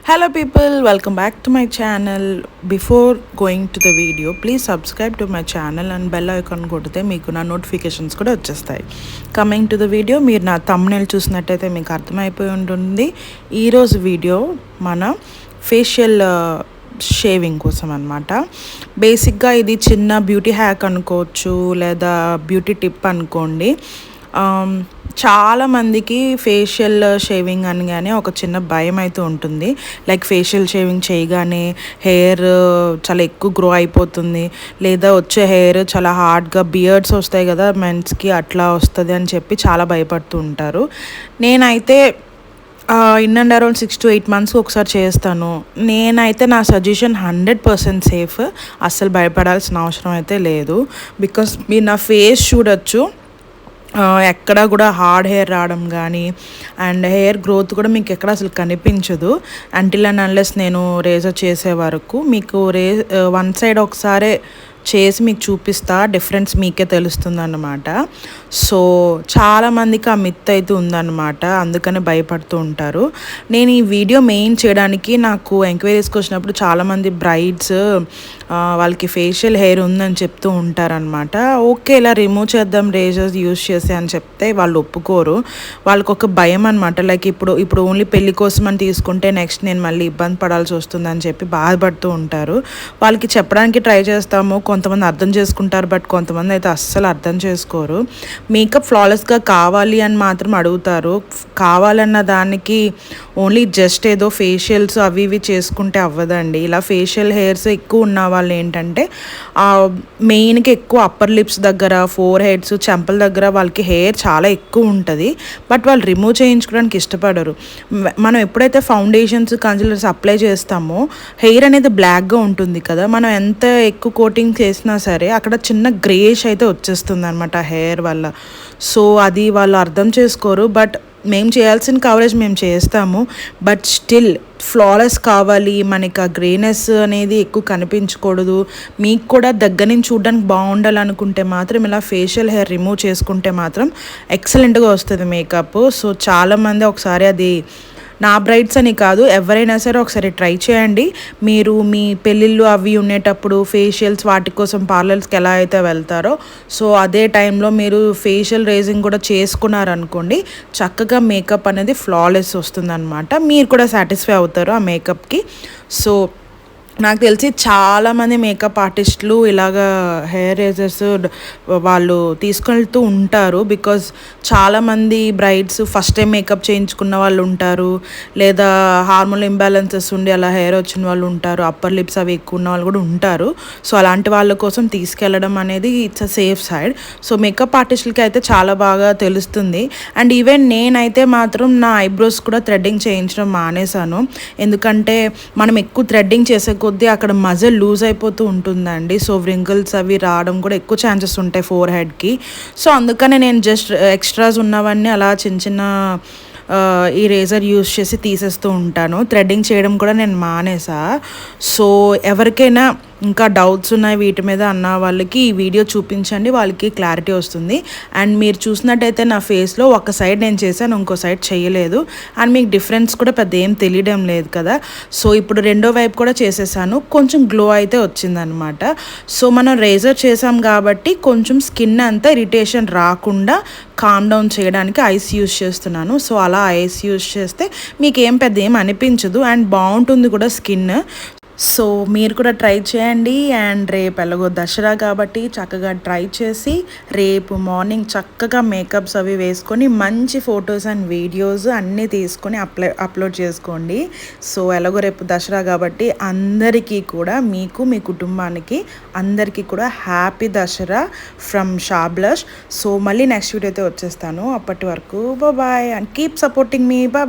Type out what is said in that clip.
Hello people, welcome back to my channel. Before going to the video, please subscribe to my channel and bell icon కొడితే మీకు నా notifications కూడా వచ్చేస్తాయి. Coming to the video, మీరు నా thumbnail చూసినట్టయితే మీకు అర్థమైపోయి ఉంటుంది. ఈరోజు వీడియో మన ఫేషియల్ షేవింగ్ కోసం అనమాట. బేసిక్గా ఇది చిన్న బ్యూటీ హ్యాక్ అనుకోవచ్చు లేదా బ్యూటీ టిప్ అనుకోండి. చాలామందికి ఫేషియల్ షేవింగ్ అనగానే ఒక చిన్న భయం అయితే ఉంటుంది. లైక్ ఫేషియల్ షేవింగ్ చేయగానే హెయిర్ చాలా ఎక్కువ గ్రో అయిపోతుంది, లేదా వచ్చే హెయిర్ చాలా హార్డ్గా బియర్డ్స్ వస్తాయి కదా మెన్స్కి, అట్లా వస్తుంది అని చెప్పి చాలా భయపడుతూ ఉంటారు. నేనైతే in and around 6 to 8 months ఒకసారి చేస్తాను. నేనైతే నా సజెషన్ 100% సేఫ్. అస్సలు భయపడాల్సిన అవసరం అయితే లేదు. బికాస్ మీరు నా ఫేస్ చూడొచ్చు, ఎక్కడ కూడా హార్డ్ హెయిర్ రావడం కానీ అండ్ హెయిర్ గ్రోత్ కూడా మీకు ఎక్కడ అసలు కనిపించదు అంటిల్ అండ్ అన్లెస్ నేను రేజర్ చేసే వరకు. మీకు వన్ సైడ్ ఒకసారి చేసి మీకు చూపిస్తా, డిఫరెన్స్ మీకే తెలుస్తుంది అన్నమాట. సో చాలామందికి ఆ మిత్ అయితే ఉందన్నమాట, అందుకనే భయపడుతూ ఉంటారు. నేను ఈ వీడియో మెయిన్ చేయడానికి నాకు ఎంక్వైరీస్కి వచ్చినప్పుడు చాలామంది బ్రైడ్స్ వాళ్ళకి ఫేషియల్ హెయిర్ ఉందని చెప్తూ ఉంటారనమాట. ఓకే, ఇలా రిమూవ్ చేద్దాం రేజర్స్ యూజ్ చేసి అని చెప్తే వాళ్ళు ఒప్పుకోరు. వాళ్ళకి ఒక భయం అనమాట. లైక్ ఇప్పుడు ఓన్లీ పెళ్లి కోసం అని తీసుకుంటే నెక్స్ట్ నేను మళ్ళీ ఇబ్బంది పడాల్సి వస్తుంది అని చెప్పి బాధపడుతూ ఉంటారు. వాళ్ళకి చెప్పడానికి ట్రై చేస్తాము, కొంతమంది అర్థం చేసుకుంటారు, బట్ కొంతమంది అయితే అస్సలు అర్థం చేసుకోరు. మేకప్ ఫ్లాలెస్గా కావాలి అని మాత్రం అడుగుతారు. కావాలన్న దానికి ఓన్లీ జస్ట్ ఏదో ఫేషియల్స్ అవి ఇవి చేసుకుంటే అవ్వదండి. ఇలా ఫేషియల్ హెయిర్స్ ఎక్కువ ఉన్న వాళ్ళు ఏంటంటే మెయిన్గా ఎక్కువ అప్పర్ లిప్స్ దగ్గర, ఫోర్ హెడ్స్, చెంపల దగ్గర వాళ్ళకి హెయిర్ చాలా ఎక్కువ ఉంటుంది, బట్ వాళ్ళు రిమూవ్ చేయించుకోవడానికి ఇష్టపడరు. మనం ఎప్పుడైతే ఫౌండేషన్స్, కన్సిలర్స్ అప్లై చేస్తామో హెయిర్ అనేది బ్లాక్గా ఉంటుంది కదా, మనం ఎంత ఎక్కువ కోటింగ్ చేసినా సరే అక్కడ చిన్న గ్రేష్ అయితే వచ్చేస్తుంది అనమాట హెయిర్ వల్ల. సో అది వాళ్ళు అర్థం చేసుకోరు. బట్ మేము చేయాల్సిన కవరేజ్ మేము చేస్తాము, బట్ స్టిల్ ఫ్లాలెస్ కావాలి మనకి, ఆ గ్రేనెస్ అనేది ఎక్కువ కనిపించకూడదు, మీకు కూడా దగ్గర నుంచి చూడడానికి బాగుండాలనుకుంటే మాత్రం ఇలా ఫేషియల్ హెయిర్ రిమూవ్ చేసుకుంటే మాత్రం ఎక్సలెంట్గా వస్తుంది మేకప్. సో చాలామంది ఒకసారి అది నా బ్రైడ్స్ అని కాదు, ఎవరైనా సరే ఒకసారి ట్రై చేయండి. మీరు మీ పెళ్ళిళ్ళు అవి ఉండేటప్పుడు ఫేషియల్స్ వాటి కోసం పార్లర్స్కి ఎలా అయితే వెళ్తారో, సో అదే టైంలో మీరు ఫేషియల్ రేజింగ్ కూడా చేసుకున్నారనుకోండి, చక్కగా మేకప్ అనేది ఫ్లాలెస్ వస్తుందన్నమాట. మీరు కూడా సాటిస్ఫై అవుతారు ఆ మేకప్కి. సో నాకు తెలిసి చాలామంది మేకప్ ఆర్టిస్టులు ఇలాగా హెయిర్ రేజర్స్ వాళ్ళు తీసుకెళ్తూ ఉంటారు. బికాజ్ చాలామంది బ్రైడ్స్ ఫస్ట్ టైం మేకప్ చేయించుకున్న వాళ్ళు ఉంటారు, లేదా హార్మోన్ ఇంబ్యాలెన్సెస్ ఉండి అలా హెయిర్ వచ్చిన వాళ్ళు ఉంటారు, అప్పర్ లిప్స్ అవి ఎక్కువ ఉన్న వాళ్ళు కూడా ఉంటారు. సో అలాంటి వాళ్ళ కోసం తీసుకెళ్ళడం అనేది it's a safe side. So makeup ఆర్టిస్టులకి అయితే చాలా బాగా తెలుస్తుంది. అండ్ ఈవెన్ నేనైతే మాత్రం నా ఐబ్రోస్ కూడా థ్రెడ్డింగ్ చేయించడం మానేశాను. ఎందుకంటే మనం ఎక్కువ థ్రెడ్డింగ్ చేసే కొద్దీ అక్కడ మజిల్ లూజ్ అయిపోతూ ఉంటుందండి. సో వ్రింకిల్స్ అవి రావడం కూడా ఎక్కువ ఛాన్సెస్ ఉంటాయి ఫోర్ హెడ్కి. సో అందుకనే నేను జస్ట్ ఎక్స్ట్రాస్ ఉన్నవన్నీ అలా చిన్న చిన్న ఈ రేజర్ యూజ్ చేసి తీసేస్తూ ఉంటాను. థ్రెడ్డింగ్ చేయడం కూడా నేను మానేసా. సో ఎవరికైనా ఇంకా డౌట్స్ ఉన్నాయి వీటి మీద అన్న వాళ్ళకి ఈ వీడియో చూపించండి, వాళ్ళకి క్లారిటీ వస్తుంది. అండ్ మీరు చూసినట్టయితే నా ఫేస్లో ఒక సైడ్ నేను చేశాను, ఇంకో సైడ్ చేయలేదు, అండ్ మీకు డిఫరెన్స్ కూడా పెద్ద ఏం తెలియడం లేదు కదా. సో ఇప్పుడు రెండో వైపు కూడా చేసేసాను, కొంచెం గ్లో అయితే వచ్చిందనమాట. సో మనం రేజర్ చేసాం కాబట్టి కొంచెం స్కిన్ అంతా ఇరిటేషన్ రాకుండా కామ్ డౌన్ చేయడానికి ఐస్ యూజ్ చేస్తున్నాను. సో అలా ఐస్ యూజ్ చేస్తే మీకు ఏం పెద్ద ఏం అనిపించదు అండ్ బాగుంటుంది కూడా స్కిన్. సో మీరు కూడా ట్రై చేయండి. అండ్ రేపు ఎలాగో దసరా కాబట్టి చక్కగా ట్రై చేసి రేపు మార్నింగ్ చక్కగా మేకప్స్ అవి వేసుకొని మంచి ఫొటోస్ అండ్ వీడియోస్ అన్నీ తీసుకొని అప్లోడ్ చేసుకోండి. సో ఎలాగో రేపు దసరా కాబట్టి అందరికీ కూడా, మీకు మీ కుటుంబానికి అందరికీ కూడా హ్యాపీ దసరా ఫ్రమ్ షాబ్లష్. సో మళ్ళీ నెక్స్ట్ వీడియో అయితే వచ్చేస్తాను. అప్పటి వరకు bye and keep supporting me. Bye.